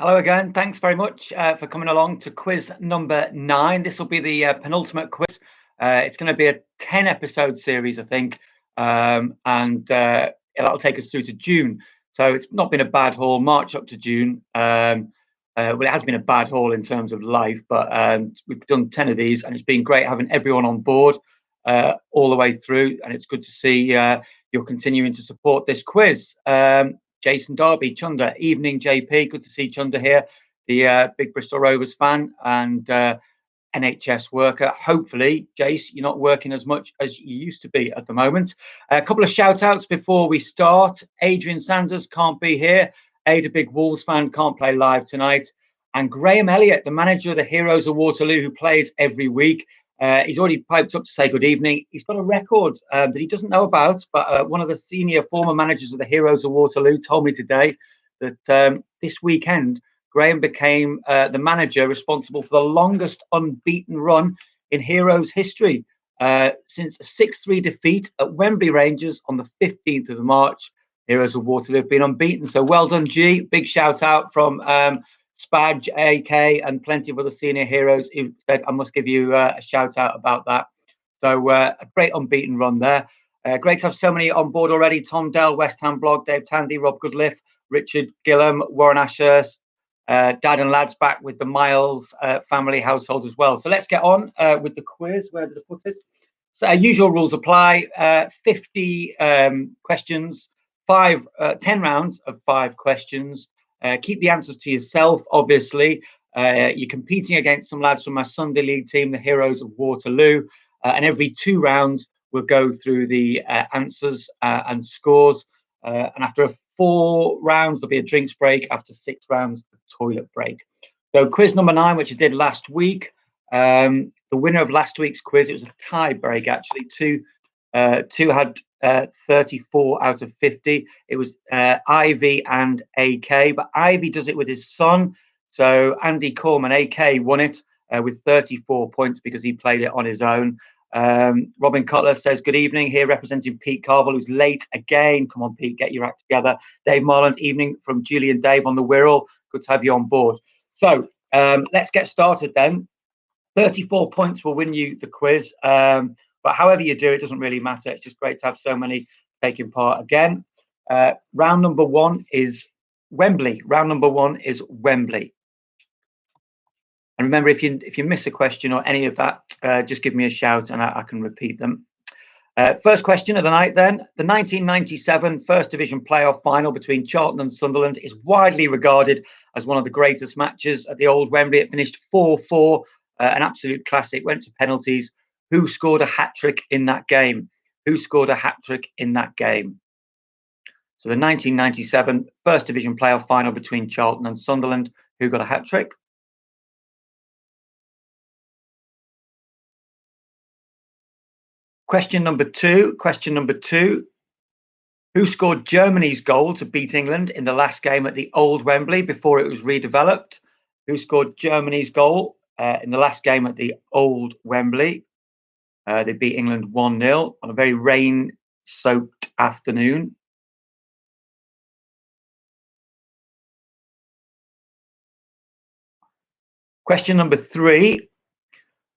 Hello again. Thanks very much for coming along to quiz number 9. This will be the penultimate quiz. It's going to be a 10-episode series, I think, and that'll take us through to June. So it's not been a bad haul, March up to June. Well, it has been a bad haul in terms of life, but we've done 10 of these, and it's been great having everyone on board all the way through, and it's good to see you're continuing to support this quiz. Jason Darby, Chunder, evening JP, good to see Chunder here, the big Bristol Rovers fan and NHS worker. Hopefully, Jace, you're not working as much as you used to be at the moment. A couple of shout outs before we start. Adrian Sanders can't be here. Ada, big Wolves fan, can't play live tonight. And Graham Elliott, the manager of the Heroes of Waterloo, who plays every week. He's already piped up to say good evening. He's got a record that he doesn't know about, but one of the senior former managers of the Heroes of Waterloo told me today that this weekend, Graham became the manager responsible for the longest unbeaten run in Heroes history since a 6-3 defeat at Wembley Rangers on the 15th of March. Heroes of Waterloo have been unbeaten. So well done, G. Big shout out from Spadge, AK, and plenty of other senior heroes who said I must give you a shout out about that. So a great unbeaten run there. Great to have so many on board already. Tom Dell, West Ham blog, Dave Tandy, Rob Goodliff, Richard Gillam, Warren Ashurst, Dad and lads back with the Miles family household as well. So let's get on with the quiz. Where did I put it? So usual rules apply. 50 questions, 10 rounds of 5 questions. Keep the answers to yourself, obviously. You're competing against some lads from my Sunday League team, the Heroes of Waterloo. And every 2 rounds, we'll go through the answers and scores. And after 4 rounds, there'll be a drinks break. After 6 rounds, a toilet break. So quiz number 9, which I did last week. The winner of last week's quiz, it was a tie break, actually. Two had 34 out of 50. It was Ivy and AK, but Ivy does it with his son. So Andy Corman, AK, won it with 34 points because he played it on his own. Robin Cutler says, good evening, here representing Pete Carville, who's late again. Come on, Pete, get your act together. Dave Marland, evening from Julie and Dave on the Wirral. Good to have you on board. So let's get started then. 34 points will win you the quiz. But however you do, it doesn't really matter. It's just great to have so many taking part again. Round number 1 is Wembley. Round number 1 is Wembley. And remember, if you miss a question or any of that, just give me a shout and I can repeat them. First question of the night then. The 1997 First Division playoff final between Charlton and Sunderland is widely regarded as one of the greatest matches at the old Wembley. It finished 4-4, an absolute classic, went to penalties. Who scored a hat-trick in that game? Who scored a hat-trick in that game? So the 1997 First Division playoff final between Charlton and Sunderland. Who got a hat-trick? Question number 2. Who scored Germany's goal to beat England in the last game at the old Wembley before it was redeveloped? Who scored Germany's goal in the last game at the old Wembley? They beat England 1-0 on a very rain-soaked afternoon. Question number 3.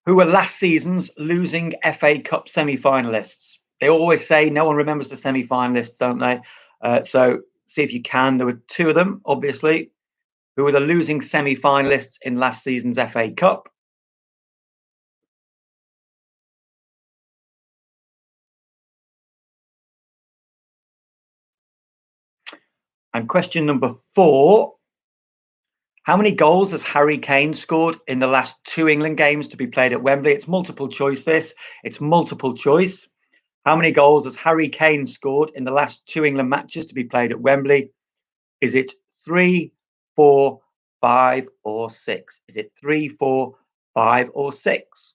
Who were last season's losing FA Cup semi-finalists? They always say no one remembers the semi-finalists, don't they? So see if you can. There were 2 of them, obviously. Who were the losing semi-finalists in last season's FA Cup? And question number 4. How many goals has Harry Kane scored in the last 2 England games to be played at Wembley? It's multiple choice this. It's multiple choice. How many goals has Harry Kane scored in the last 2 England matches to be played at Wembley? Is it 3, 4, 5, or 6? Is it 3, 4, 5, or 6?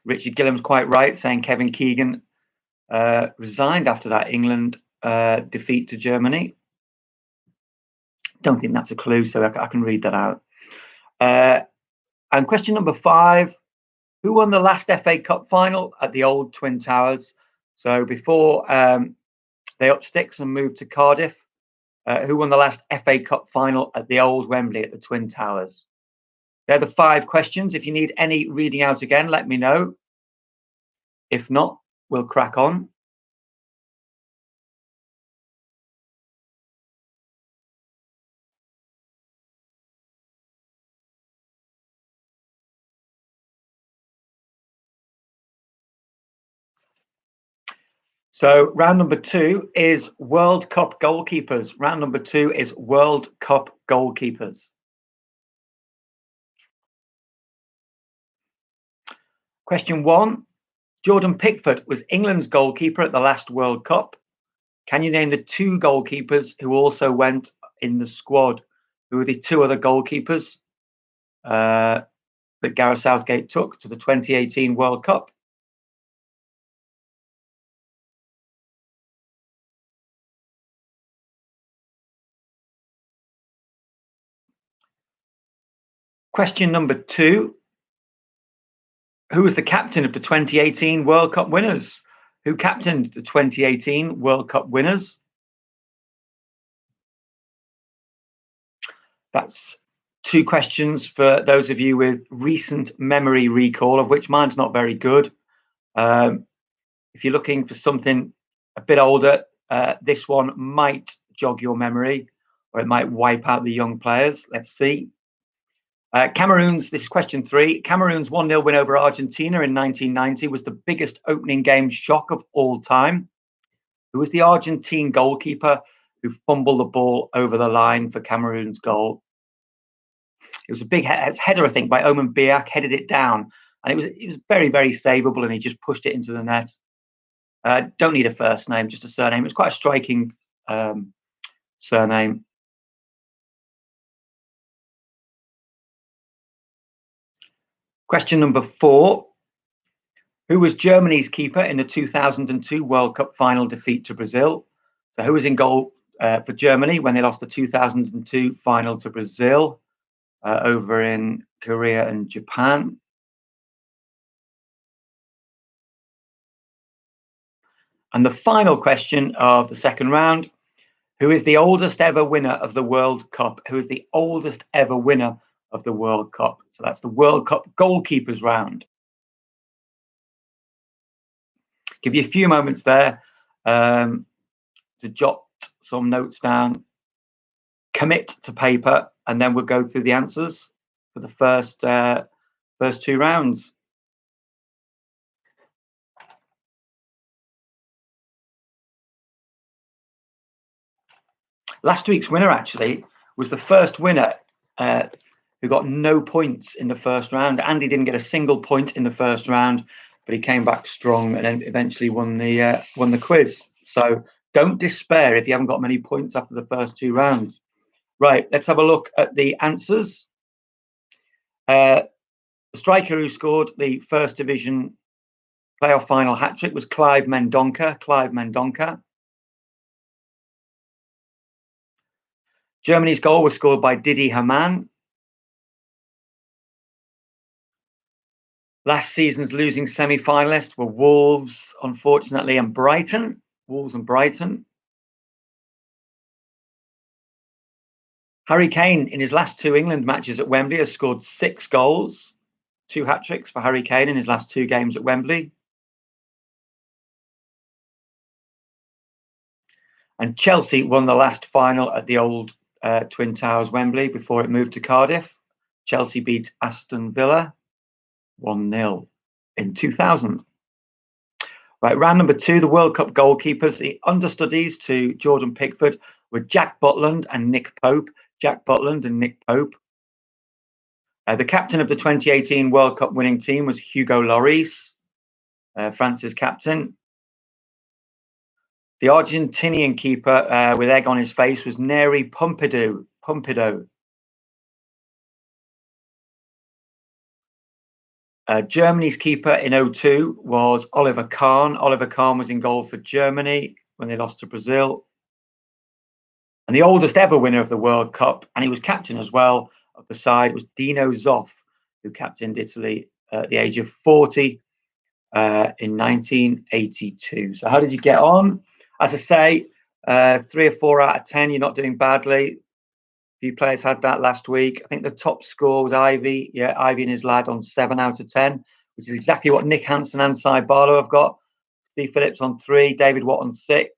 Richard Gillam's quite right, saying Kevin Keegan resigned after that England defeat to Germany. Don't think that's a clue, so I can read that out. And question number 5, who won the last FA Cup final at the old Twin Towers? So before They up sticks and moved to Cardiff. Who won the last FA Cup final at the old Wembley at the Twin Towers? They're the 5 questions. If you need any reading out again, let me know. If not, we'll crack on. So round number 2 is World Cup goalkeepers. Round number 2 is World Cup goalkeepers. Question 1. Jordan Pickford was England's goalkeeper at the last World Cup. Can you name the 2 goalkeepers who also went in the squad? Who are the 2 other goalkeepers that Gareth Southgate took to the 2018 World Cup? Question number 2. Who was the captain of the 2018 World Cup winners? Who captained the 2018 World Cup winners? That's 2 questions for those of you with recent memory recall, of which mine's not very good. If you're looking for something a bit older, this one might jog your memory, or it might wipe out the young players. Let's see. This is question 3. Cameroon's 1-0 win over Argentina in 1990 was the biggest opening game shock of all time. Who was the Argentine goalkeeper who fumbled the ball over the line for Cameroon's goal? It was a big header, I think, by Oman Biak, headed it down, and it was very, very savable, and he just pushed it into the net. Don't need a first name, just a surname. It's quite a striking surname. Question number 4. Who was Germany's keeper in the 2002 World Cup final defeat to Brazil? So who was in goal for Germany when they lost the 2002 final to Brazil over in Korea and Japan? And the final question of the second round, who is the oldest ever winner of the World Cup? Who is the oldest ever winner of the World Cup? So that's the World Cup goalkeepers round. Give you a few moments there to jot some notes down, commit to paper, and then we'll go through the answers for the first 2 rounds. Last week's winner actually was the first winner who got no points in the first round. Andy didn't get a single point in the first round, but he came back strong and then eventually won the quiz. So don't despair if you haven't got many points after the first 2 rounds. Right, let's have a look at the answers. The striker who scored the First Division playoff final hat-trick was Clive Mendonca. Germany's goal was scored by Didi Hamann. Last season's losing semi-finalists were Wolves, unfortunately, and Brighton. Harry Kane, in his last 2 England matches at Wembley, has scored 6 goals. 2 hat-tricks for Harry Kane in his last 2 games at Wembley. And Chelsea won the last final at the old Twin Towers Wembley before it moved to Cardiff. Chelsea beat Aston Villa 1-0 in 2000. Right, round number 2, the World Cup goalkeepers. The understudies to Jordan Pickford were Jack Butland and Nick Pope. The captain of the 2018 World Cup winning team was Hugo Lloris, France's captain. The Argentinian keeper with egg on his face was Neri Pompidou. Germany's keeper in 2002 was Oliver Kahn. Oliver Kahn was in goal for Germany when they lost to Brazil. And the oldest ever winner of the World Cup, and he was captain as well of the side, was Dino Zoff, who captained Italy at the age of 40 in 1982. So how did you get on? As I say, 3 or 4 out of 10, you're not doing badly. A few players had that last week. I think the top score was Ivy. Yeah, Ivy and his lad on 7 out of 10, which is exactly what Nick Hansen and Cy Barlow have got. Steve Phillips on 3, David Watt on 6,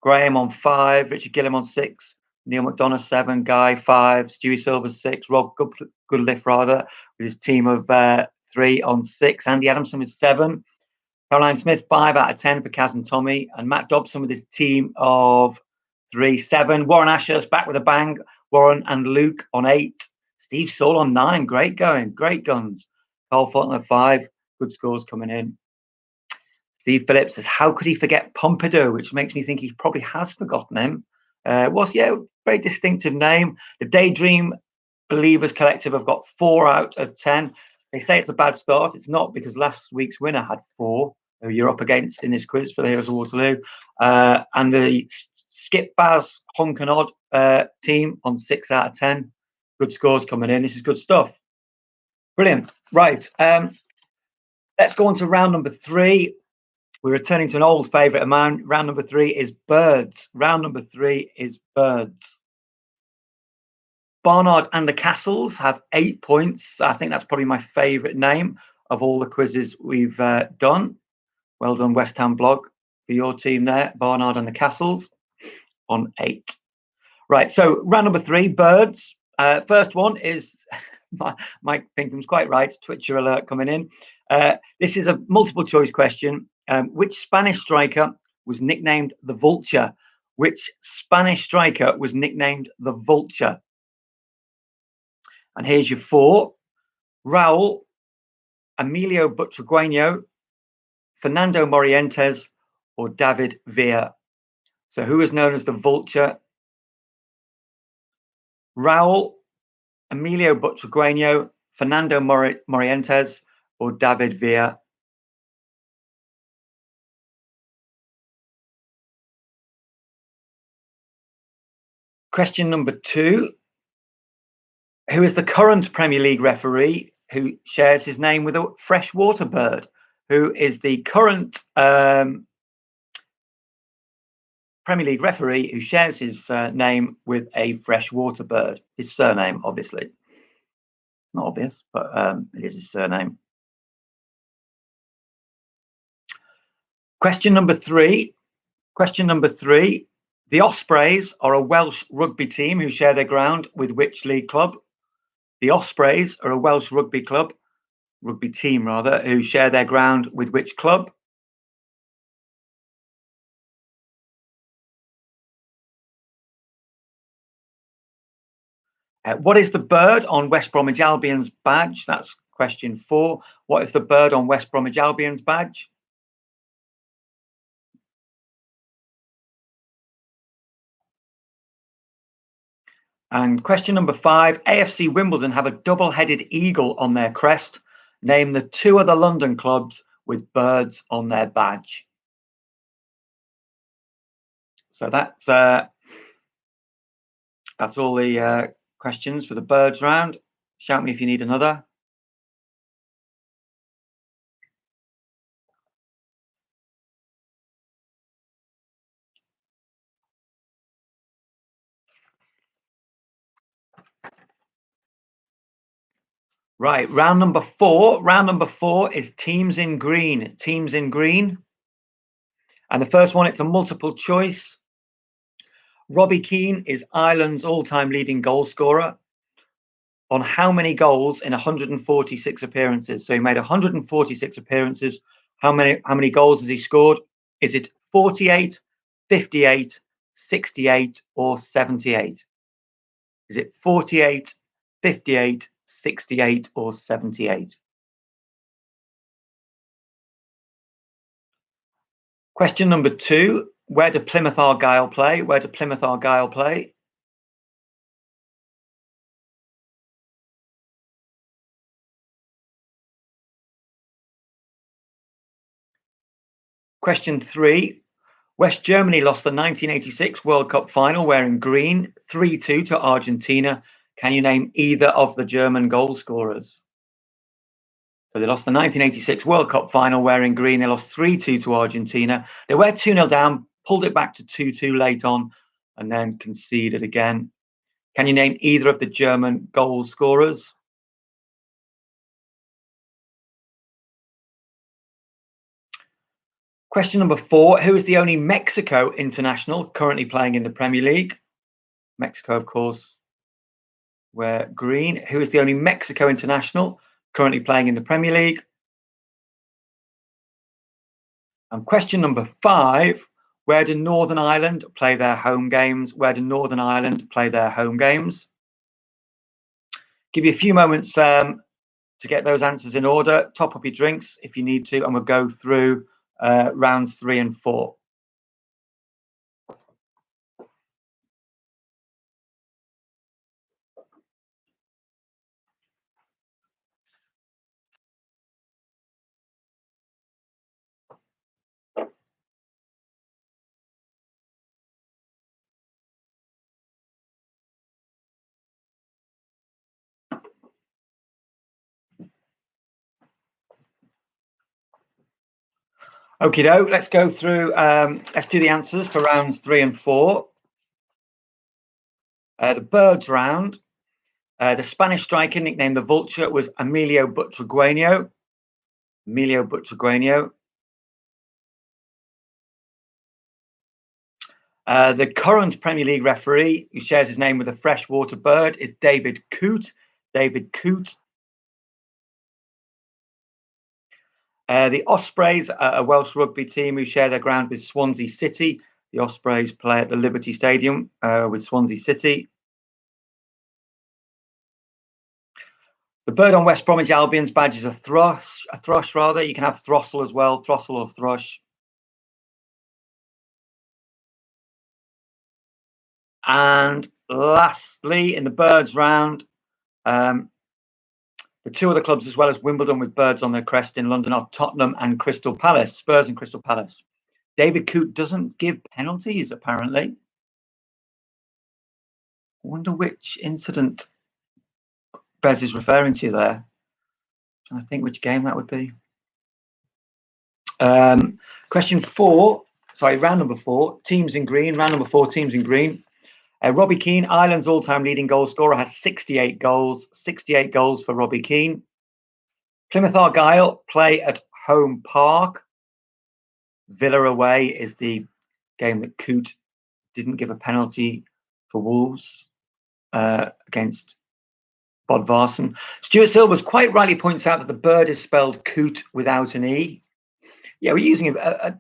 Graham on 5, Richard Gillam on 6, Neil McDonough 7, Guy 5, Stewie Silver 6, Rob Goodliff rather, with his team of 3 on 6, Andy Adamson with 7, Caroline Smith 5 out of 10 for Kaz and Tommy, and Matt Dobson with his team of 3, 7, Warren Ashurst back with a bang, Warren and Luke on 8, Steve Saul on 9, great going, great guns, Carl Fulton at 5, good scores coming in. Steve Phillips says, how could he forget Pompidou, which makes me think he probably has forgotten him. Very distinctive name. The Daydream Believers Collective have got 4 out of 10. They say it's a bad start. It's not, because last week's winner had 4, who you're up against in this quiz for the Heroes of Waterloo. And the Skip Baz Honk and Odd team on 6 out of 10. Good scores coming in. This is good stuff. Brilliant. Right. Let's go on to round number 3. We're returning to an old favourite of mine. Round number 3 is birds. Round number 3 is birds. Barnard and the Castles have 8 points. I think that's probably my favourite name of all the quizzes we've done. Well done, West Ham blog, for your team there. Barnard and the Castles on 8. Right, so round number 3, birds. First one is, Mike Pinkham's quite right, Twitcher alert coming in. This is a multiple choice question. Which Spanish striker was nicknamed the Vulture? Which Spanish striker was nicknamed the Vulture? And here's your 4. Raul, Emilio Butragueño, Fernando Morientes, or David Villa. So who is known as the Vulture? Raul, Emilio Butragueño, Fernando Morientes, or David Villa. Question number 2. Who is the current Premier League referee who shares his name with a freshwater bird? Who is the current Premier League referee who shares his name with a freshwater bird? His surname, obviously. Not obvious, but it is his surname. Question number 3. The Ospreys are a Welsh rugby team who share their ground with which league club? The Ospreys are a Welsh rugby team rather, who share their ground with which club? What is the bird on West Bromwich Albion's badge? That's question 4. What is the bird on West Bromwich Albion's badge? And question number 5, AFC Wimbledon have a double-headed eagle on their crest. Name the 2 other London clubs with birds on their badge. So that's all the questions for the birds round. Shout me if you need another. Right, round number 4. Round number 4 is teams in green. Teams in green. And the first one, it's a multiple choice. Robbie Keane is Ireland's all-time leading goal scorer. On how many goals in 146 appearances? So he made 146 appearances. How many goals has he scored? Is it 48, 58, 68, or 78? Is it 48, 58, 68, or 78? Question number 2. Where do Plymouth Argyle play? Where do Plymouth Argyle play? Question 3. West Germany lost the 1986 World Cup final wearing green 3-2 to Argentina. Can you name either of the German goal scorers? So they lost the 1986 World Cup final wearing green. They lost 3-2 to Argentina. They were 2-0 down pulled it back to 2-2 late on, and then conceded again. Can you name either of the German goal scorers? Question number 4. Who is the only Mexico international currently playing in the Premier League? Mexico, of course, we're green. Who is the only Mexico international currently playing in the Premier League? And question number 5. Where do Northern Ireland play their home games? Where do Northern Ireland play their home games? Give you a few moments to get those answers in order. Top up your drinks if you need to, and we'll go through rounds 3 and 4. Okie doke, let's go through, let's do the answers for rounds 3 and 4. The birds round. The Spanish striker nicknamed the Vulture was Emilio Butragueño. Emilio Butragueño. The current Premier League referee, who shares his name with a freshwater bird, is David Coote. David Coote. The Ospreys, a Welsh rugby team who share their ground with Swansea City. The Ospreys play at the Liberty Stadium with Swansea City. The bird on West Bromwich Albion's badge is a thrush rather. You can have throstle as well, throstle or thrush. And lastly, in the birds round, the two other clubs, as well as Wimbledon with birds on their crest in London, are Tottenham and Crystal Palace. Spurs and Crystal Palace. David Coote doesn't give penalties, apparently. I wonder which incident Bez is referring to there. I'm trying to think which game that would be. Question 4. Sorry, round number 4. Teams in green. Round number 4. Teams in green. Robbie Keane, Ireland's all-time leading goal scorer, has 68 goals. 68 goals for Robbie Keane. Plymouth Argyle play at Home Park. Villa away is the game that Coote didn't give a penalty for Wolves against Bodvarsson. Stuart Silvers quite rightly points out that the bird is spelled Coote without an E. Yeah, we're using a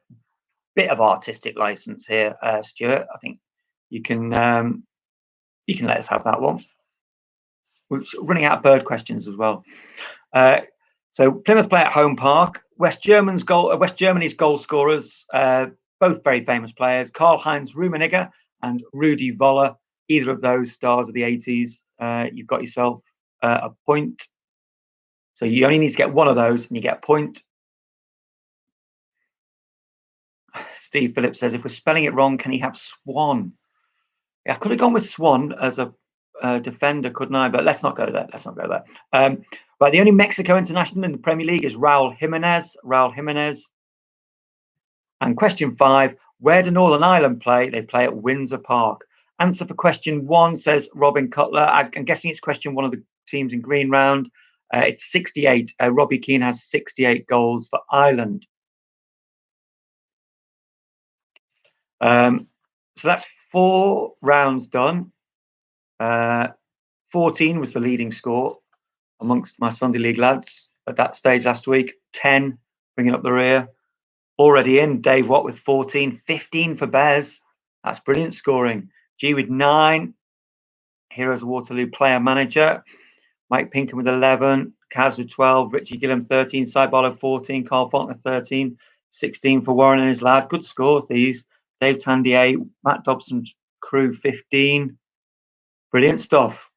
bit of artistic license here, Stuart. I think you can let us have that one. We're running out of bird questions as well. So Plymouth play at Home Park. West Germany's goal scorers, both very famous players, Karl-Heinz Rummenigge and Rudi Völler. Either of those stars of the 80s, you've got yourself a point. So you only need to get one of those and you get a point. Steve Phillips says, if we're spelling it wrong, can he have Swan? Yeah, I could have gone with Swan as a defender, couldn't I? But let's not go to that. Let's not go there. Right, the only Mexico international in the Premier League is Raul Jimenez. Raul Jimenez. And question 5, where do Northern Ireland play? They play at Windsor Park. Answer for question 1 says Robin Cutler. I'm guessing it's question 1 of the teams in green round. It's 68. Robbie Keane has 68 goals for Ireland. So that's 4 rounds done. 14 was the leading score amongst my Sunday League lads at that stage last week. 10 bringing up the rear. Already in, Dave Watt with 14. 15 for Bez. That's brilliant scoring. G with 9. Heroes of Waterloo player manager. Mike Pinkham with 11. Kaz with 12. Richie Gillam 13. Cy Barlow 14. Carl Faulkner 13. 16 for Warren and his lad. Good scores these. Dave Tandy 8. Matt Dobson's crew 15. Brilliant stuff.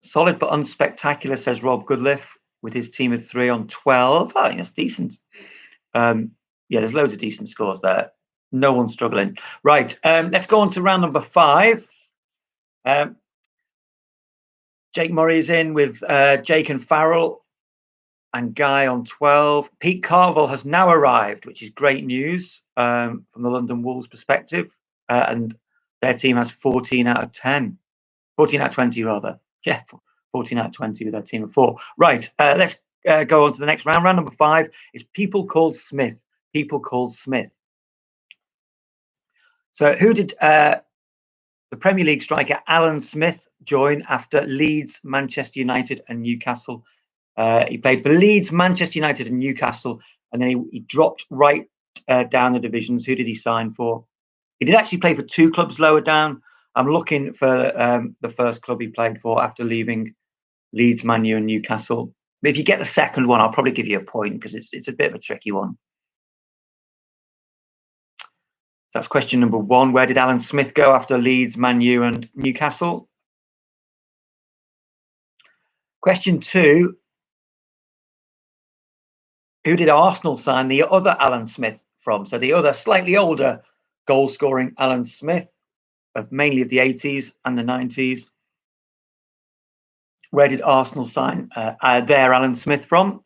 Solid but unspectacular, says Rob Goodliff, with his team of 3 on 12. I think that's decent. Yeah, there's loads of decent scores there. No one's struggling. Right, let's go on to round number 5. Jake Murray is in with Jake and Farrell. and Guy on 12. Pete Carville has now arrived, which is great news from the London Wolves perspective. And their team has 14 out of 10. 14 out of 20, rather. Yeah, 14 out of 20 with their team of 4. Right, let's go on to the next round. Round number 5 is People Called Smith. People Called Smith. So who did the Premier League striker Alan Smith join after Leeds, Manchester United and Newcastle? He played for Leeds, Manchester United and Newcastle, and then he dropped right down the divisions. Who did he sign for? He did actually play for 2 clubs lower down. I'm looking for the first club he played for after leaving Leeds, Man U and Newcastle. But if you get the second one, I'll probably give you a point because it's a bit of a tricky one. So that's question number 1. Where did Alan Smith go after Leeds, Man U and Newcastle? Question 2. Who did Arsenal sign the other Alan Smith from? So the other slightly older goal-scoring Alan Smith, mainly of the 80s and the 90s. Where did Arsenal sign their Alan Smith from?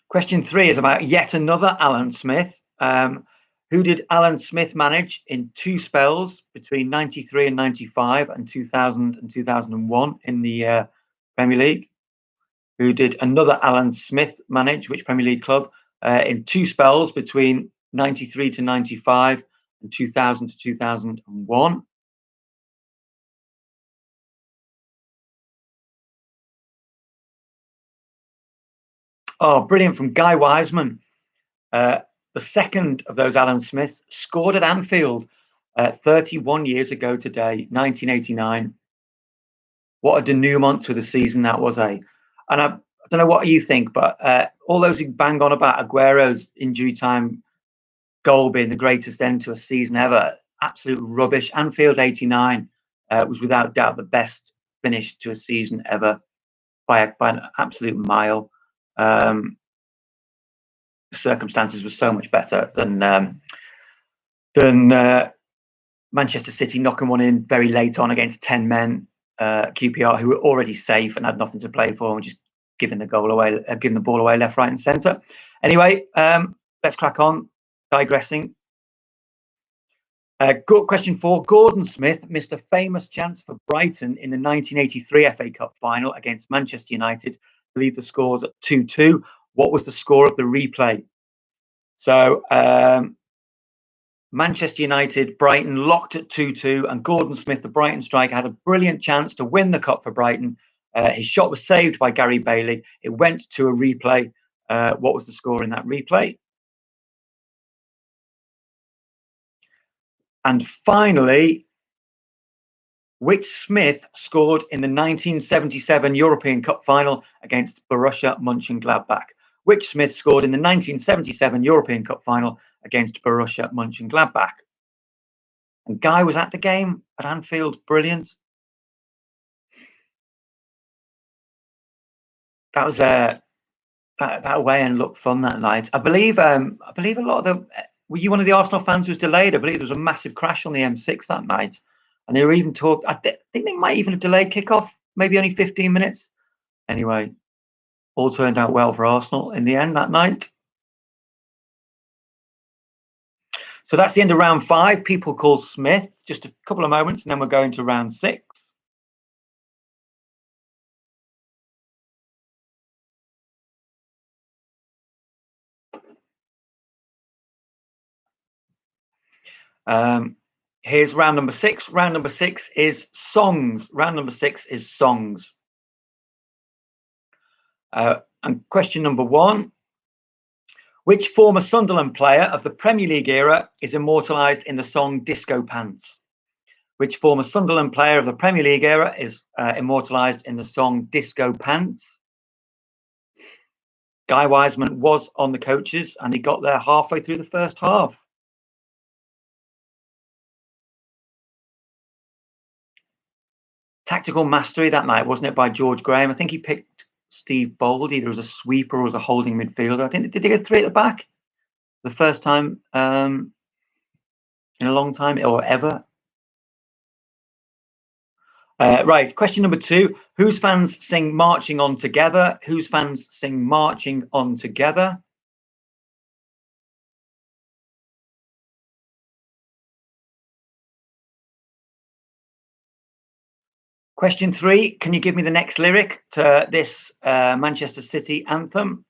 Question 3 is about yet another Alan Smith. Who did Alan Smith manage in 2 spells between 93 and 95 and 2000 and 2001 in the Premier League? Who did another Alan Smith manage, which Premier League club, in 2 spells between 93 to 95 and 2000 to 2001? Oh, brilliant, from Guy Wiseman. The second of those Alan Smiths scored at Anfield 31 years ago today, 1989. What a denouement to the season that was, eh? And I don't know what you think, but all those who bang on about Aguero's injury time goal being the greatest end to a season ever, absolute rubbish. Anfield 89 was without doubt the best finish to a season ever by an absolute mile. Circumstances were so much better than Manchester City knocking one in very late on against 10 men, QPR, who were already safe and had nothing to play for, and just giving the ball away left, right, and centre. Anyway, let's crack on. Digressing. Question 4. Gordon Smith missed a famous chance for Brighton in the 1983 FA Cup final against Manchester United to leave the scores at 2-2. What was the score of the replay? So Manchester United, Brighton locked at 2-2, and Gordon Smith, the Brighton striker, had a brilliant chance to win the cup for Brighton. His shot was saved by Gary Bailey. It went to a replay. What was the score in that replay? And finally, which Smith scored in the 1977 European Cup final against Borussia Mönchengladbach? Which Smith scored in the 1977 European Cup final against Borussia Mönchengladbach? And Guy was at the game at Anfield. Brilliant. That was that away end looked fun that night. I believe a lot of the. Were you one of the Arsenal fans who was delayed? I believe there was a massive crash on the M6 that night, and they were even talked. I think they might even have delayed kickoff, maybe only 15 minutes. Anyway, all turned out well for Arsenal in the end that night. So that's the end of round 5. People call Smith. Just a couple of moments, and then we're going to round 6. Here's round number 6. Round number 6 is songs. Round number 6 is songs. And question number 1. Which former Sunderland player of the Premier League era is immortalised in the song Disco Pants? Which former Sunderland player of the Premier League era is immortalised in the song Disco Pants? Guy Wiseman was on the coaches, and he got there halfway through the first half. Tactical mastery that night, wasn't it, by George Graham? I think he picked Steve Bold, either as a sweeper or as a holding midfielder. I think, did they go 3 at the back? The first time in a long time, or ever? Right, question number 2. Whose fans sing Marching On Together? Whose fans sing Marching On Together? Question 3. Can you give me the next lyric to this Manchester City anthem?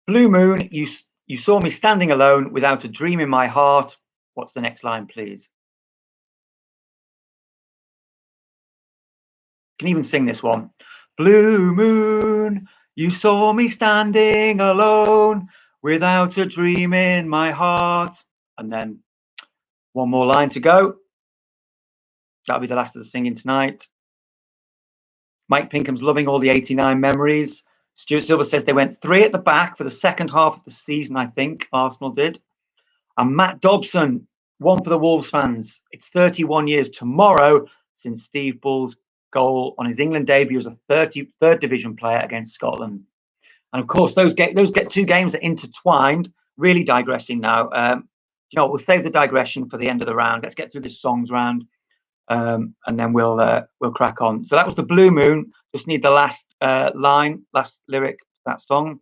Blue moon, you saw me standing alone without a dream in my heart. What's the next line, please? Can even sing this one. Blue moon, you saw me standing alone without a dream in my heart. And then one more line to go. That'll be the last of the singing tonight. Mike Pinkham's loving all the 89 memories. Stuart Silver says they went 3 at the back for the second half of the season, I think, Arsenal did. And Matt Dobson, 1 for the Wolves fans. It's 31 years tomorrow since Steve Bull's goal on his England debut as a third division player against Scotland. And of course, those get 2 games are intertwined. Really digressing now. You know, we'll save the digression for the end of the round. Let's get through this songs round, and then we'll crack on. So that was the Blue Moon. Just need the last last lyric to that song.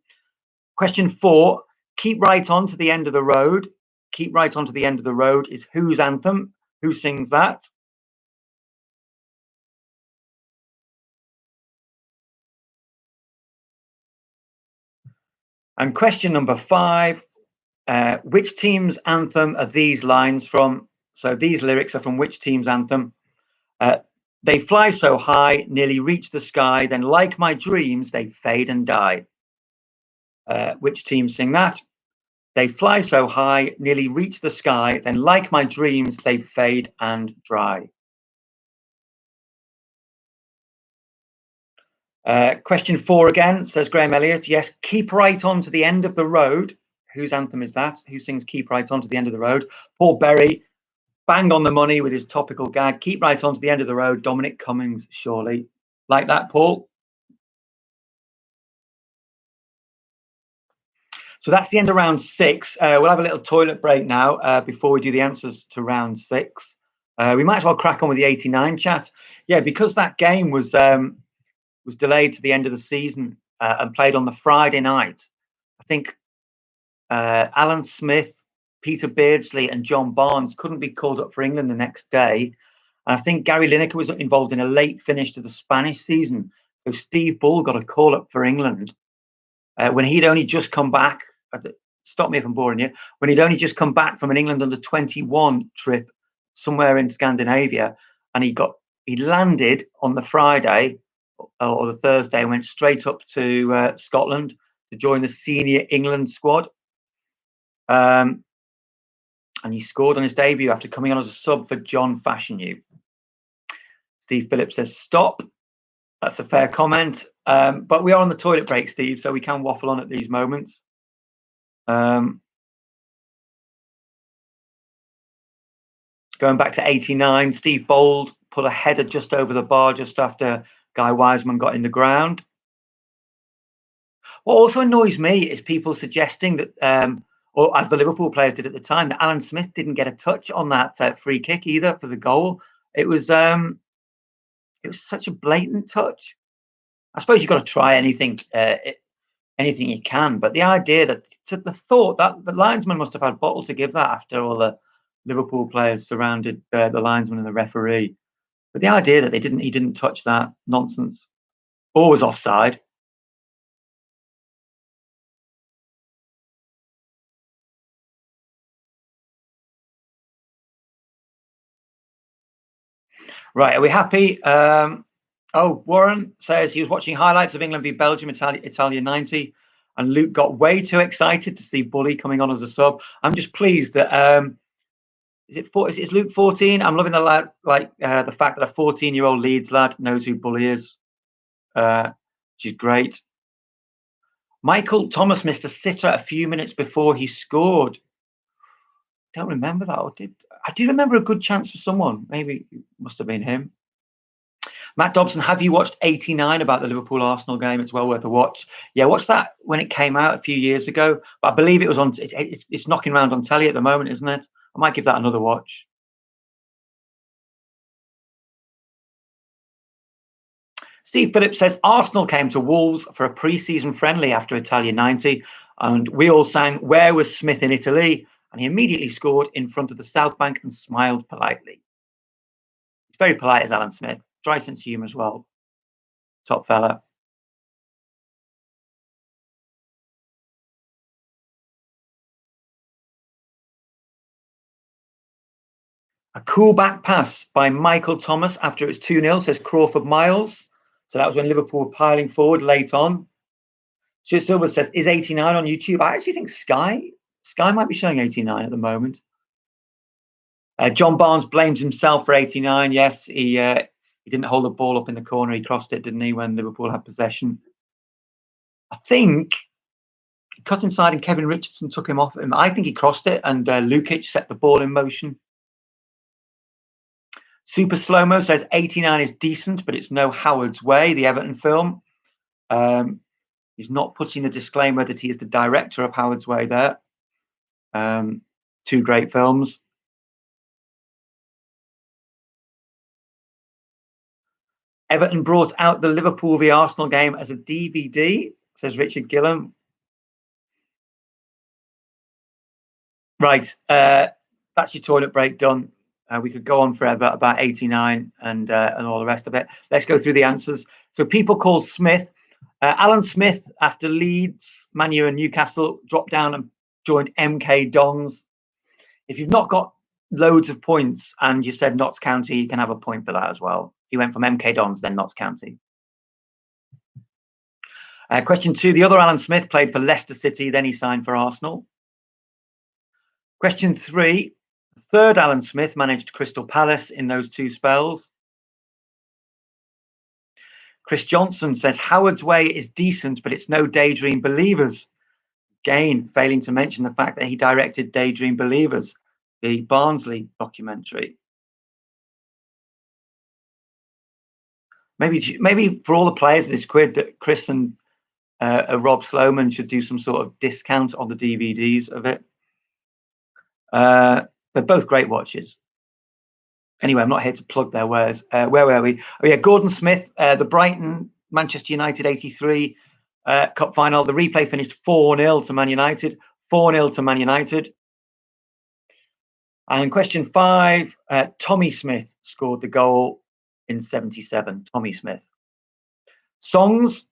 Question 4. Keep Right On to the End of the Road. Keep Right On to the End of the Road is whose anthem? Who sings that? And question number 5. Which team's anthem are these lines from? So these lyrics are from which team's anthem? They fly so high, nearly reach the sky, then like my dreams, they fade and die. Which team sing that? They fly so high, nearly reach the sky, then like my dreams, they fade and dry. Question 4 again, says Graham Elliott. Yes, keep right on to the end of the road. Whose anthem is that? Who sings Keep Right On to the End of the Road? Paul Berry, bang on the money with his topical gag. Keep right on to the end of the road. Dominic Cummings, surely. Like that, Paul? So that's the end of round 6. We'll have a little toilet break now before we do the answers to round 6. We might as well crack on with the 89 chat. Yeah, because that game was delayed to the end of the season and played on the Friday night. I think Alan Smith, Peter Beardsley and John Barnes couldn't be called up for England the next day. And I think Gary Lineker was involved in a late finish to the Spanish season. So Steve Bull got a call up for England when he'd only just come back. Stop me if I'm boring you. When he'd only just come back from an England under 21 trip somewhere in Scandinavia, and he landed on the Friday or the Thursday and went straight up to Scotland to join the senior England squad. And he scored on his debut after coming on as a sub for John Fashanu. Steve Phillips says, stop. That's a fair comment. But we are on the toilet break, Steve, so we can waffle on at these moments. Going back to 89, Steve Bold put a header just over the bar just after Guy Wiseman got in the ground. What also annoys me is people suggesting that, or as the Liverpool players did at the time, that Alan Smith didn't get a touch on that free kick either for the goal. It was such a blatant touch. I suppose you've got to try anything you can, but the idea that the thought that the linesman must have had bottle to give that after all the Liverpool players surrounded the linesman and the referee. But the idea that he didn't touch that, nonsense. Always offside. Right, are we happy? Warren says he was watching highlights of England v Belgium, Italia 90, and Luke got way too excited to see Bully coming on as a sub. I'm just pleased that is Luke 14? I'm loving the the fact that a 14-year-old Leeds lad knows who Bully is, which is great. Michael Thomas missed a sitter a few minutes before he scored. Don't remember that. I do remember a good chance for someone. Maybe it must have been him. Matt Dobson, have you watched 89 about the Liverpool-Arsenal game? It's well worth a watch. Yeah, watched that when it came out a few years ago. But I believe it was on. It's knocking around on telly at the moment, isn't it? I might give that another watch. Steve Phillips says Arsenal came to Wolves for a pre-season friendly after Italia 90, and we all sang "Where Was Smith in Italy?" and he immediately scored in front of the South Bank and smiled politely. He's very polite as Alan Smith. Dry sense of humour as well. Top fella. A cool back pass by Michael Thomas after it was 2-0, says Crawford Miles. So that was when Liverpool were piling forward late on. Stuart Silver says, is 89 on YouTube? I actually think Sky might be showing 89 at the moment. John Barnes blames himself for 89. Yes, he didn't hold the ball up in the corner. He crossed it, didn't he, when Liverpool had possession? I think he cut inside and Kevin Richardson took him off him. I think he crossed it and Lukic set the ball in motion. Super Slow-Mo says 89 is decent, but it's no Howard's Way, the Everton film. He's not putting the disclaimer that he is the director of Howard's Way there. Two great films. Everton brought out the Liverpool v Arsenal game as a DVD, says Richard Gillam. Right, that's your toilet break done. We could go on forever about 89 and all the rest of it. Let's go through the answers. So people call Smith. Alan Smith, after Leeds, Man U and Newcastle, dropped down and joined MK Dons. If you've not got loads of points and you said Notts County, you can have a point for that as well. He went from MK Dons, then Notts County. Question 2, the other Alan Smith played for Leicester City, then he signed for Arsenal. Question 3, the third Alan Smith managed Crystal Palace in those two spells. Chris Johnson says Howard's Way is decent, but it's no Daydream Believers. Again, failing to mention the fact that he directed Daydream Believers, the Barnsley documentary. Maybe for all the players of this quiz, that Chris and Rob Sloman should do some sort of discount on the DVDs of it. They're both great watches. Anyway, I'm not here to plug their wares. Where were we? Oh yeah, Gordon Smith, the Brighton Manchester United 83 Cup final. The replay finished 4-0 to Man United. 4-0 to Man United. And question 5, Tommy Smith scored the goal in 77. Tommy Smith. Songs,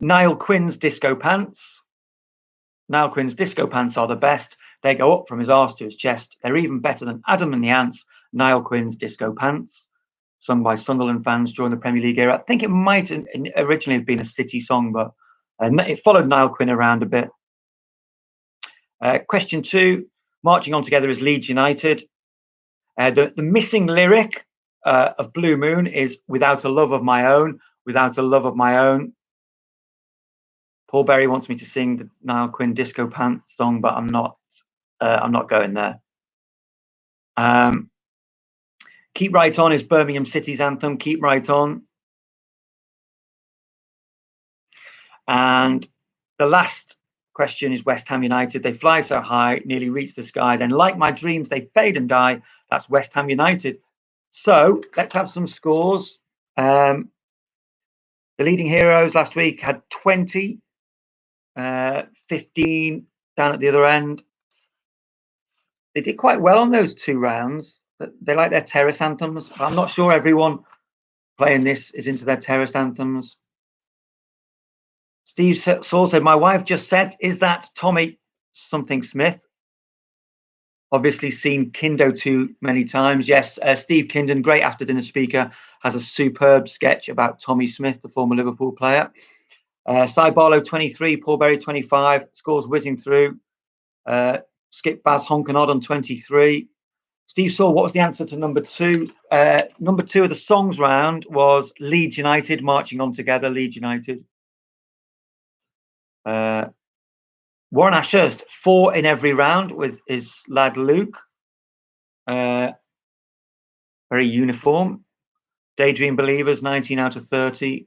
Niall Quinn's Disco Pants. Niall Quinn's Disco Pants are the best. They go up from his arse to his chest. They're even better than Adam and the Ants. Niall Quinn's Disco Pants, sung by Sunderland fans during the Premier League era. I think it might originally have been a City song, but it followed Niall Quinn around a bit. Question 2, Marching On Together is Leeds United. The missing lyric of Blue Moon is Without a Love of My Own, Without a Love of My Own. Paul Berry wants me to sing the Niall Quinn Disco Pants song, but I'm not going there. Keep Right On is Birmingham City's anthem. Keep Right On. And the last question is West Ham United. They fly so high, nearly reach the sky. Then, like my dreams, they fade and die. That's West Ham United. So let's have some scores. The leading heroes last week had 20, 15 down at the other end. They did quite well on those 2 rounds. They like their terrace anthems. I'm not sure everyone playing this is into their terrace anthems. Steve Saul said, my wife just said, is that Tommy something Smith? Obviously seen Kindo too many times. Yes, Steve Kindon, great after dinner speaker, has a superb sketch about Tommy Smith, the former Liverpool player. Cy Barlow 23, Paul Berry 25, scores whizzing through. Skip Baz Honkanod on 23. Steve Saul, what was the answer to number 2? Number 2 of the songs round was Leeds United, Marching On Together, Leeds United. Warren Ashurst, 4 in every round with his lad Luke. Very uniform. Daydream Believers, 19 out of 30.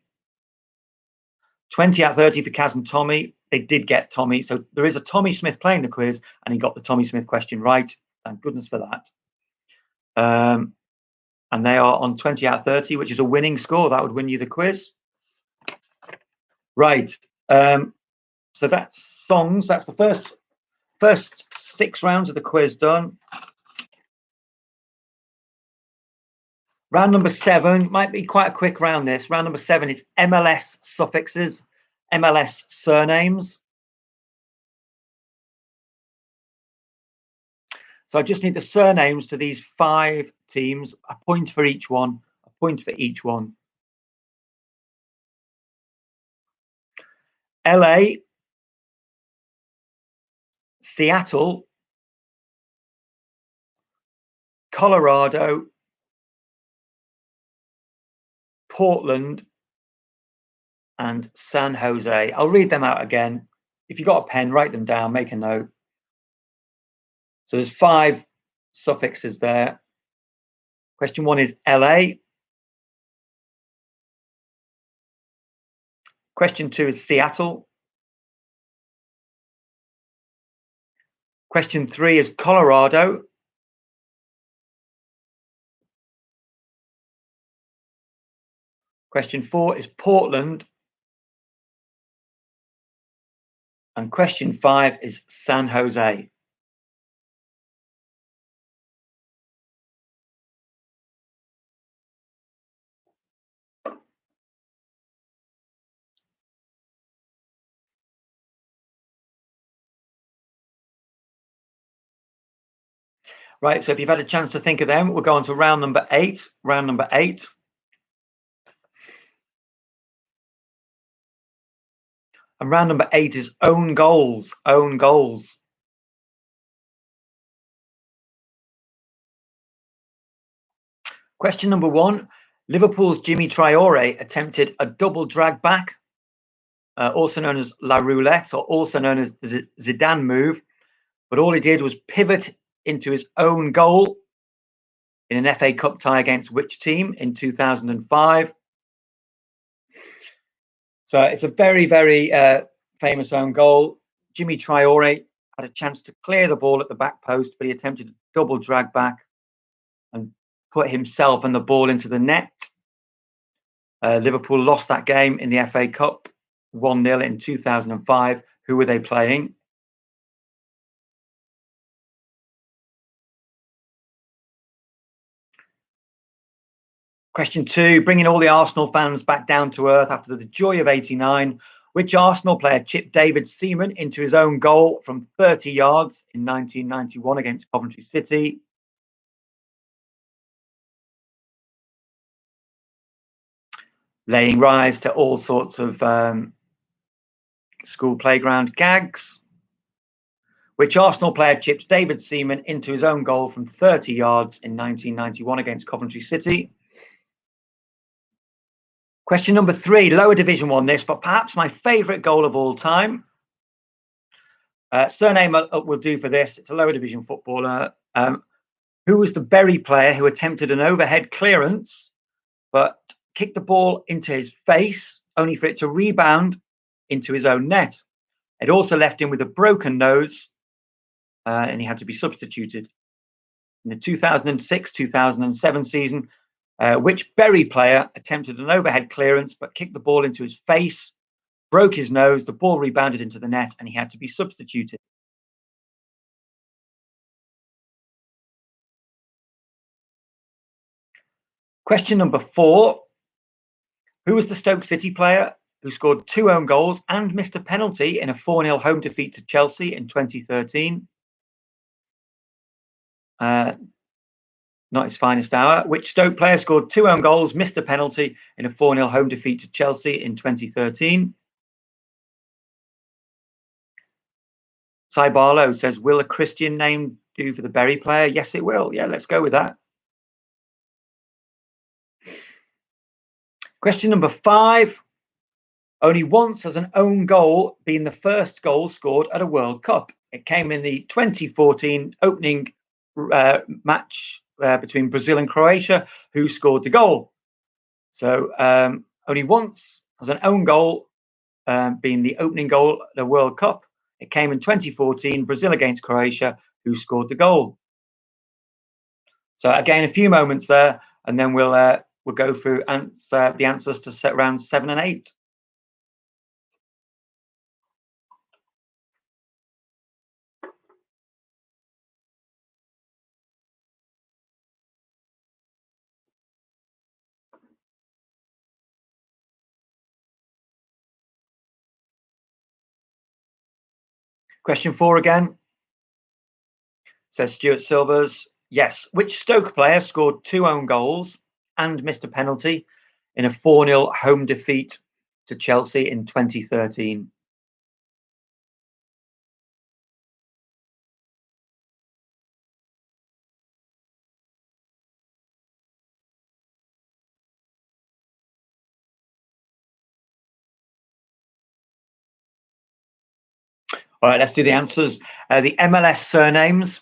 20 out of 30 for Kaz and Tommy. They did get Tommy. So there is a Tommy Smith playing the quiz, and he got the Tommy Smith question right. Thank goodness for that. And they are on 20 out of 30, which is a winning score. That would win you the quiz. Right. So that's songs. That's the first 6 rounds of the quiz done. Round number 7 might be quite a quick round. This round number 7 is MLS suffixes, MLS surnames. So I just need the surnames to these 5 teams. A point for each one. A point for each one. LA, Seattle, Colorado, Portland, and San Jose. I'll read them out again. If you've got a pen, write them down, make a note. So there's 5 suffixes there. Question 1 is LA. Question 2 is Seattle. Question 3 is Colorado. Question 4 is Portland. And question 5 is San Jose. Right, so if you've had a chance to think of them, we'll go on to round number 8. Round number 8. And round number 8 is own goals. Own goals. Question number 1. Liverpool's Jimmy Traore attempted a double drag back, also known as La Roulette, or also known as the Zidane move. But all he did was pivot into his own goal in an FA Cup tie against which team in 2005? So it's a very, very famous own goal. Jimmy Traore had a chance to clear the ball at the back post, but he attempted a double drag back and put himself and the ball into the net. Liverpool lost that game in the FA Cup 1-0 in 2005. Who were they playing? Question 2, bringing all the Arsenal fans back down to earth after the joy of '89. Which Arsenal player chipped David Seaman into his own goal from 30 yards in 1991 against Coventry City? Laying rise to all sorts of school playground gags. Which Arsenal player chipped David Seaman into his own goal from 30 yards in 1991 against Coventry City? Question number 3, lower division one this, but perhaps my favourite goal of all time. Surname will do for this. It's a lower division footballer. Who was the Bury player who attempted an overhead clearance, but kicked the ball into his face, only for it to rebound into his own net? It also left him with a broken nose, and he had to be substituted. In the 2006-2007 season, which Bury player attempted an overhead clearance but kicked the ball into his face, broke his nose, the ball rebounded into the net, and he had to be substituted? Question number 4. Who was the Stoke City player who scored 2 own goals and missed a penalty in a 4-0 home defeat to Chelsea in 2013? Not his finest hour. Which Stoke player scored 2 own goals, missed a penalty in a 4-0 home defeat to Chelsea in 2013? Cy Barlow says, will a Christian name do for the Bury player? Yes, it will. Yeah, let's go with that. Question number 5. Only once has an own goal been the first goal scored at a World Cup. It came in the 2014 opening match between Brazil and Croatia. Who scored the goal? So only once has an own goal been the opening goal at a World Cup. It came in 2014, Brazil against Croatia. Who scored the goal? So again, a few moments there, and then we'll go through the answers to set rounds 7 and 8. Question 4 again. Says Stuart Silvers. Yes. Which Stoke player scored 2 own goals and missed a penalty in a 4-0 home defeat to Chelsea in 2013? All right, let's do the answers. The MLS surnames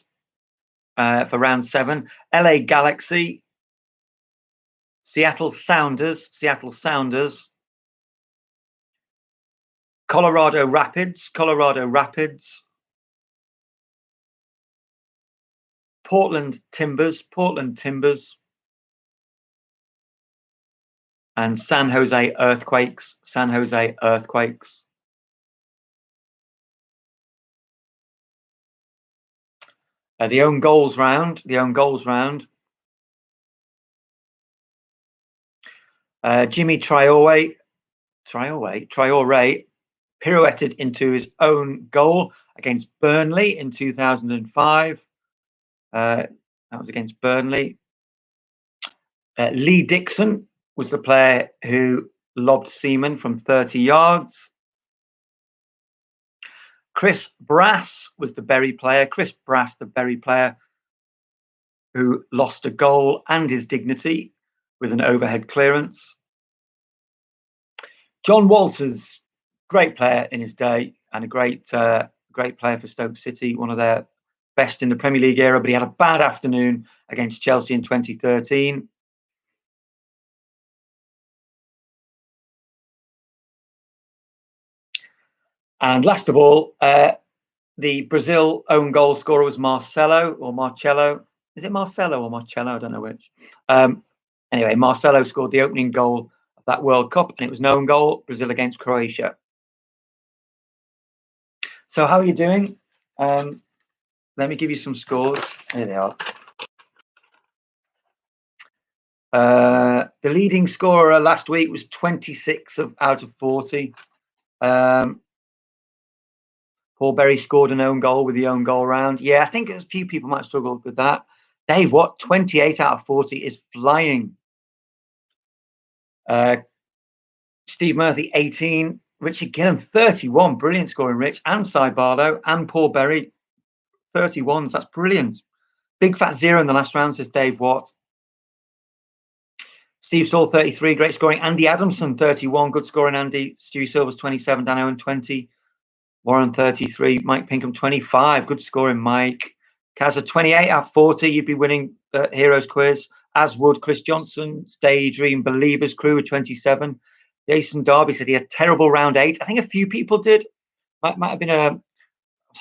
for round 7: LA Galaxy, Seattle Sounders, Colorado Rapids, Portland Timbers, and San Jose Earthquakes, The own goals round, Jimmy Traore pirouetted into his own goal against Burnley in 2005. That was against Burnley. Lee Dixon was the player who lobbed Seaman from 30 yards. Chris Brass was the Bury player. Who lost a goal and his dignity with an overhead clearance. John Walters, great player in his day and a great player for Stoke City, one of their best in the Premier League era, but he had a bad afternoon against Chelsea in 2013. And last of all, the Brazil own goal scorer was Marcelo. Is it Marcelo or Marcello? I don't know which. Anyway, Marcelo scored the opening goal of that World Cup, and it was an own goal, Brazil against Croatia. So how are you doing? Let me give you some scores. Here they are. The leading scorer last week was 26 out of 40. Paul Berry scored an own goal with the own goal round. Yeah, I think a few people might struggle with that. Dave Watt, 28 out of 40 is flying. Steve Murphy, 18. Richard Gillam, 31. Brilliant scoring, Rich. And Cy Barlow and Paul Berry, 31s. That's brilliant. Big fat 0 in the last round, says Dave Watt. Steve Saul, 33. Great scoring. Andy Adamson, 31. Good scoring, Andy. Stu Silvers, 27. Dan Owen, 20. Warren, 33. Mike Pinkham, 25. Good scoring, Mike. Kazza, 28 out of 40. You'd be winning the Heroes quiz, as would Chris Johnson. Daydream Believers Crew with 27. Jason Darby said he had terrible round 8. I think a few people did. Might have been I was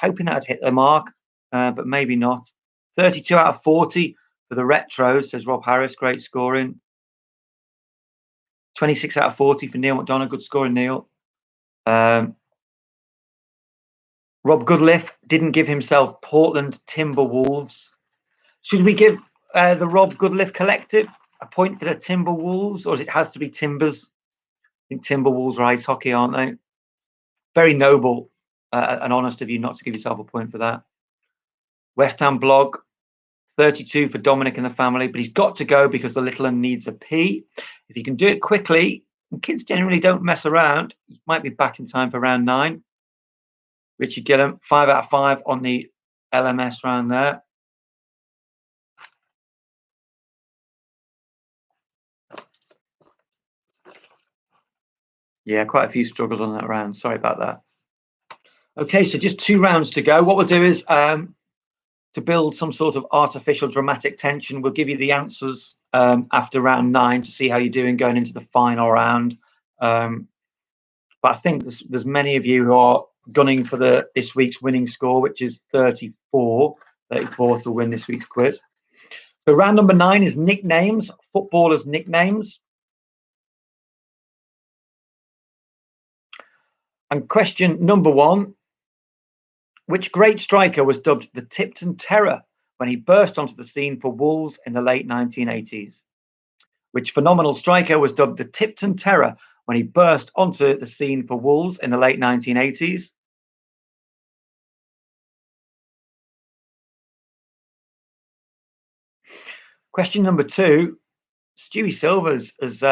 hoping that I'd hit the mark, but maybe not. 32 out of 40 for the Retros, says Rob Harris. Great scoring. 26 out of 40 for Neil McDonough. Good scoring, Neil. Rob Goodliff didn't give himself Portland Timberwolves. Should we give the Rob Goodliff Collective a point for the Timberwolves, or it has to be Timbers? I think Timberwolves are ice hockey, aren't they? Very noble and honest of you not to give yourself a point for that. West Ham blog, 32 for Dominic and the family, but he's got to go because the little one needs a pee. If you can do it quickly, and kids generally don't mess around, you might be back in time for round 9. Richard Gillam, 5 out of 5 on the LMS round there. Yeah, quite a few struggles on that round. Sorry about that. Okay, so just 2 rounds to go. What we'll do is, to build some sort of artificial dramatic tension, we'll give you the answers after round 9 to see how you're doing going into the final round. But I think there's many of you who are gunning for this week's winning score, which is 34 to win this week's quiz. So round number 9 is nicknames, footballers' nicknames. And question number 1, which great striker was dubbed the Tipton Terror when he burst onto the scene for Wolves in the late 1980s? Which phenomenal striker was dubbed the Tipton Terror when he burst onto the scene for Wolves in the late 1980s? Question number 2, Stewie Silvers has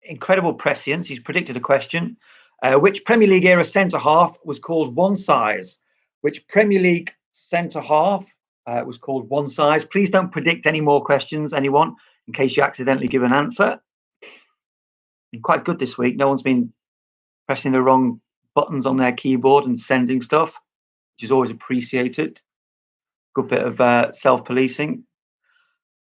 incredible prescience. He's predicted a question. Which Premier League era centre-half was called One Size? Which Premier League centre-half was called One Size? Please don't predict any more questions, anyone, in case you accidentally give an answer. Been quite good this week. No one's been pressing the wrong buttons on their keyboard and sending stuff, which is always appreciated. Good bit of self-policing.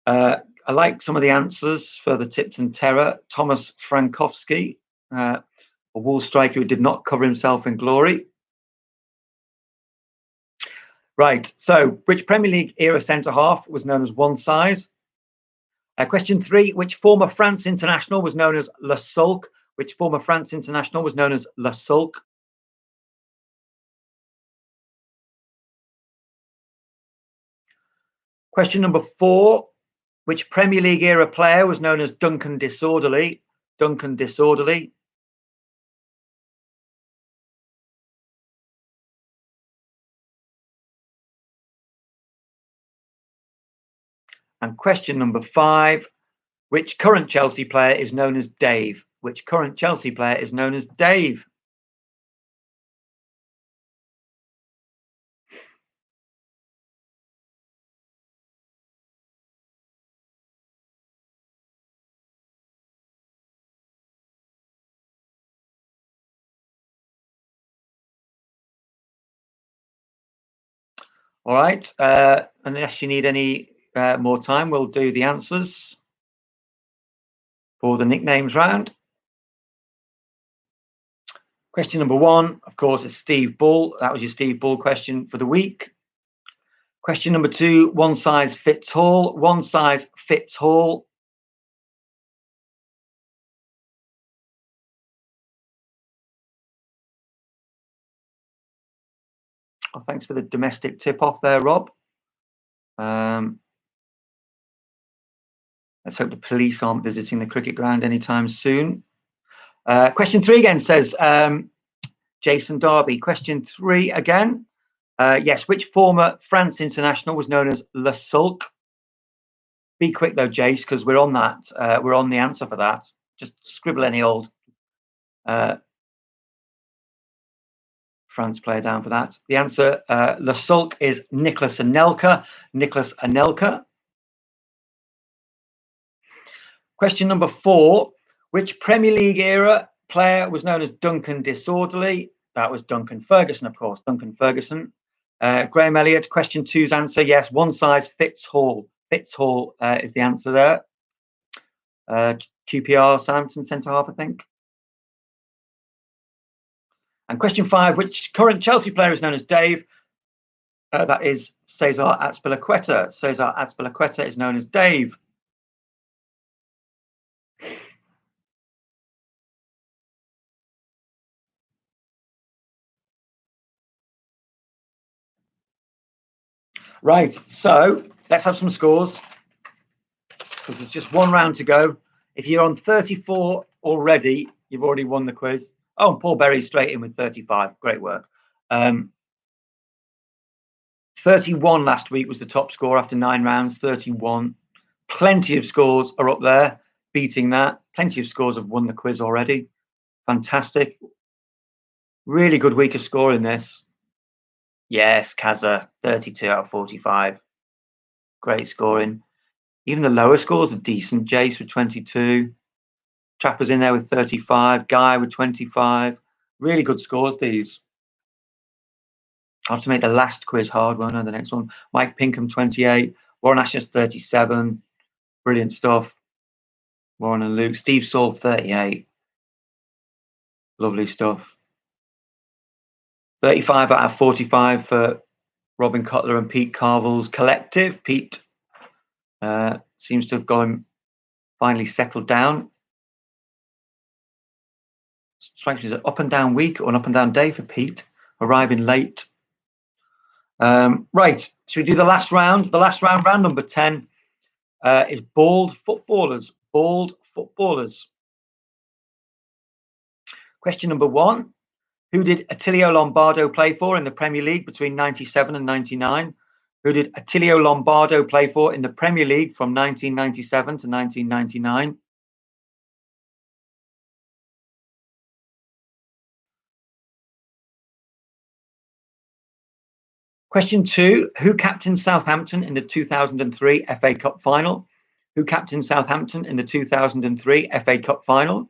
I like some of the answers for the tips and terror. Thomas Frankowski, a Wolves striker who did not cover himself in glory. Right, so which Premier League era centre-half was known as One Size? Question 3, which former France international was known as Le Sulk? Which former France international was known as Le Sulk? Question number 4, which Premier League era player was known as Duncan Disorderly? Duncan Disorderly. And question number 5, which current Chelsea player is known as Dave? Which current Chelsea player is known as Dave? All right, unless you need any more time, we'll do the answers for the nicknames round. Question number 1, of course, is Steve Bull. That was your Steve Bull question for the week. Question number 2, one size fits all. One size fits all. Oh, thanks for the domestic tip-off there, Rob. Let's hope the police aren't visiting the cricket ground anytime soon. Question 3 again says, Jason Darby. Question 3 again. Yes, which former France international was known as Le Sulk? Be quick though, Jace, because we're on that. We're on the answer for that. Just scribble any old France player down for that. The answer, Le Sulk, is Nicolas Anelka. Nicolas Anelka. Question number 4, which Premier League era player was known as Duncan Disorderly? That was Duncan Ferguson, of course, Duncan Ferguson. Graham Elliott, question 2's answer, yes, one size fits all. Fits all is the answer there. QPR, Southampton centre-half, I think. And question 5, which current Chelsea player is known as Dave? That is Cesar Azpilicueta. Cesar Azpilicueta is known as Dave. Right, so let's have some scores, because there's just one round to go. If you're on 34 already, you've already won the quiz. Oh, Paul Berry's straight in with 35. Great work. 31 last week was the top score after 9 rounds, 31. Plenty of scores are up there, beating that. Plenty of scores have won the quiz already. Fantastic. Really good week of scoring this. Yes, Kaza, 32 out of 45. Great scoring. Even the lower scores are decent. Jace with 22. Trapper's in there with 35. Guy with 25. Really good scores, these. I'll have to make the last quiz hard, won't I? The next one. Mike Pinkham, 28. Warren Ashes, 37. Brilliant stuff. Warren and Luke. Steve Saul, 38. Lovely stuff. 35 out of 45 for Robin Cutler and Pete Carville's collective. Pete seems to have gone finally settled down. Strikes me as an up and down week or an up and down day for Pete, arriving late. Right, should we do the last round? The last round, round number 10, is bald footballers. Bald footballers. Question number 1. Who did Attilio Lombardo play for in the Premier League between 97 and 99? Who did Attilio Lombardo play for in the Premier League from 1997 to 1999? Question 2, who captained Southampton in the 2003 FA Cup final? Who captained Southampton in the 2003 FA Cup final?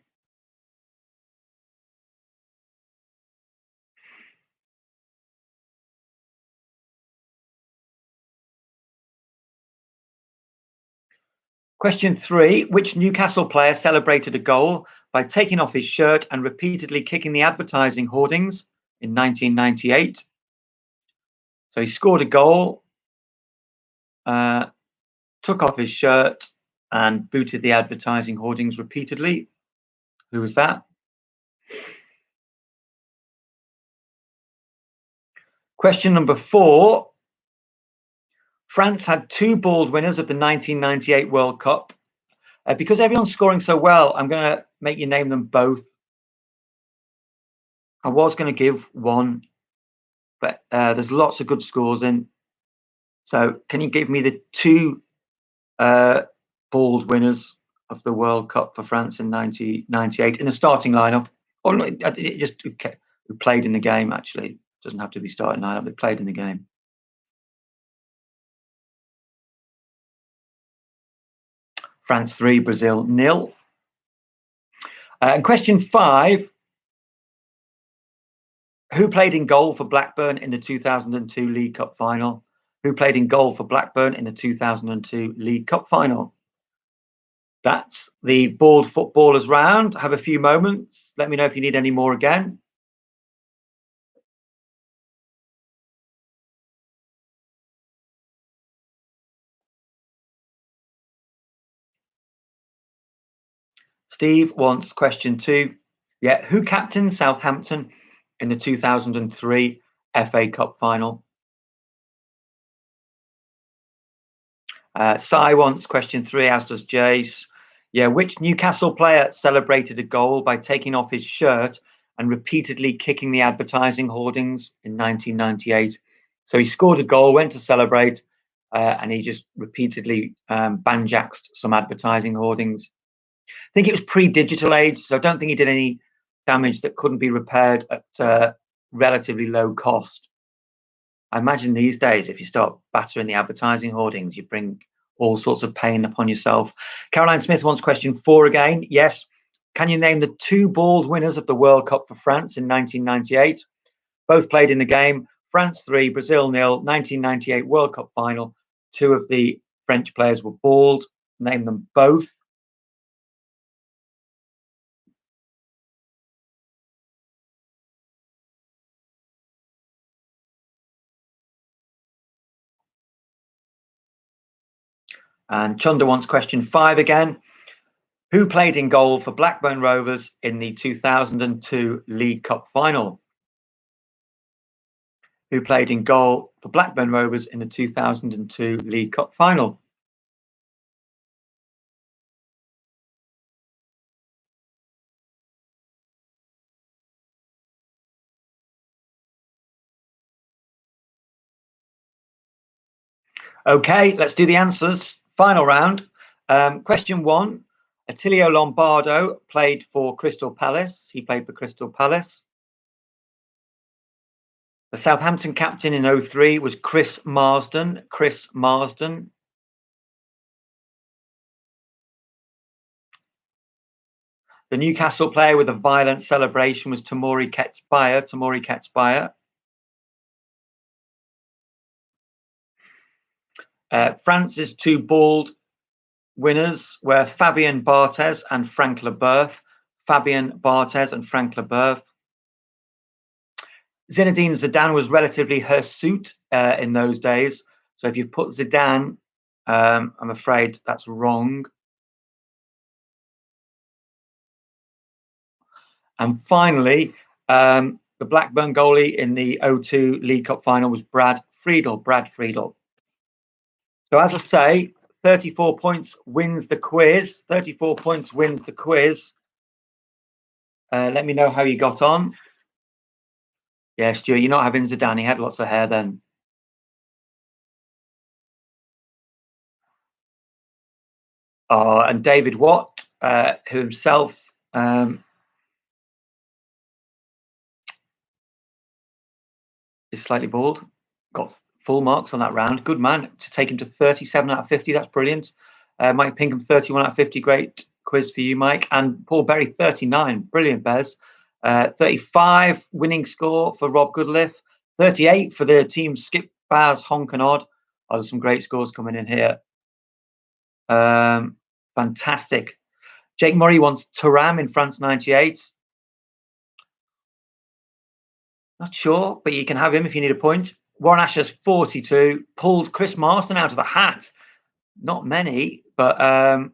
Question 3, which Newcastle player celebrated a goal by taking off his shirt and repeatedly kicking the advertising hoardings in 1998? So he scored a goal, took off his shirt and booted the advertising hoardings repeatedly. Who was that? Question number 4. France had 2 bald winners of the 1998 World Cup. Because everyone's scoring so well, I'm going to make you name them both. I was going to give one, but there's lots of good scores in. So can you give me the 2 bald winners of the World Cup for France in 1998 in a starting lineup? Or just who played in the game, actually. It doesn't have to be starting lineup, they played in the game. France 3, Brazil 0. And question 5, who played in goal for Blackburn in the 2002 League Cup final? Who played in goal for Blackburn in the 2002 League Cup final? That's the bald footballers round. Have a few moments. Let me know if you need any more again. Steve wants question 2. Yeah, who captained Southampton in the 2003 FA Cup final? Sai wants question 3, as does Jace. Yeah, which Newcastle player celebrated a goal by taking off his shirt and repeatedly kicking the advertising hoardings in 1998? So he scored a goal, went to celebrate, and he just repeatedly banjaxed some advertising hoardings. I think it was pre-digital age, so I don't think he did any damage that couldn't be repaired at relatively low cost. I imagine these days, if you start battering the advertising hoardings, you bring all sorts of pain upon yourself. Caroline Smith wants question 4 again. Yes. Can you name the 2 bald winners of the World Cup for France in 1998? Both played in the game. France 3, Brazil 0, 1998 World Cup final. 2 of the French players were bald. Name them both. And Chunda wants question 5 again. Who played in goal for Blackburn Rovers in the 2002 League Cup final? Who played in goal for Blackburn Rovers in the 2002 League Cup final? Okay, let's do the answers. Final round. Question 1. Attilio Lombardo played for Crystal Palace. He played for Crystal Palace. The Southampton captain in 2003 was Chris Marsden. Chris Marsden. The Newcastle player with a violent celebration was Tamori Ketsbaia. Tamori Ketsbaia. France's 2 bald winners were Fabien Barthez and Frank Leboeuf. Fabien Barthez and Frank Leboeuf. Zinedine Zidane was relatively hirsute in those days. So if you put Zidane, I'm afraid that's wrong. And finally, the Blackburn goalie in the 2002 League Cup final was Brad Friedel. Brad Friedel. So as I say, 34 points wins the quiz. 34 points wins the quiz. Let me know how you got on. Yeah, Stuart, you're not having Zidane. He had lots of hair then. And David Watt, who himself is slightly bald, got full marks on that round. Good man to take him to 37 out of 50. That's brilliant. Mike Pinkham, 31 out of 50. Great quiz for you, Mike. And Paul Berry, 39. Brilliant, Bez. 35 winning score for Rob Goodliff. 38 for the team Skip, Baz, Honk and Odd. Oh, there's some great scores coming in here. Fantastic. Jake Murray wants Thuram in France 98. Not sure, but you can have him if you need a point. Warren Asher's 42. Pulled Chris Marston out of a hat. Not many, but I've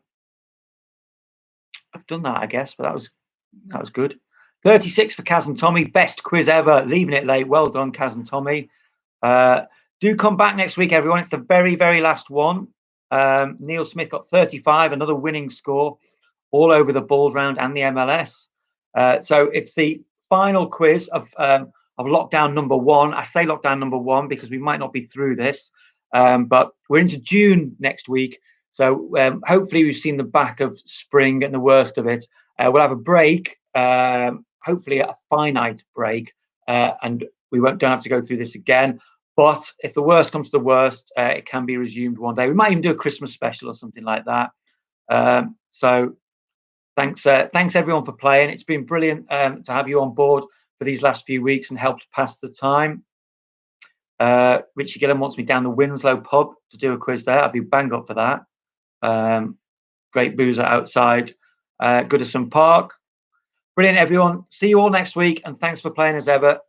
done that, I guess. But that was good. 36 for Kaz and Tommy. Best quiz ever. Leaving it late. Well done, Kaz and Tommy. Do come back next week, everyone. It's the very, very last one. Neil Smith got 35, another winning score, all over the bald round and the MLS. So it's the final quiz of lockdown number 1. I say lockdown number 1 because we might not be through this, but we're into June next week. So hopefully we've seen the back of spring and the worst of it. We'll have a break, hopefully a finite break, and we don't have to go through this again. But if the worst comes to the worst, it can be resumed one day. We might even do a Christmas special or something like that. So thanks everyone for playing. It's been brilliant to have you on board for these last few weeks and helped pass the time. Richie Gillen wants me down the Winslow pub to do a quiz there. I'd be bang up for that. Great boozer outside Goodison Park. Brilliant, everyone. See you all next week, and thanks for playing as ever.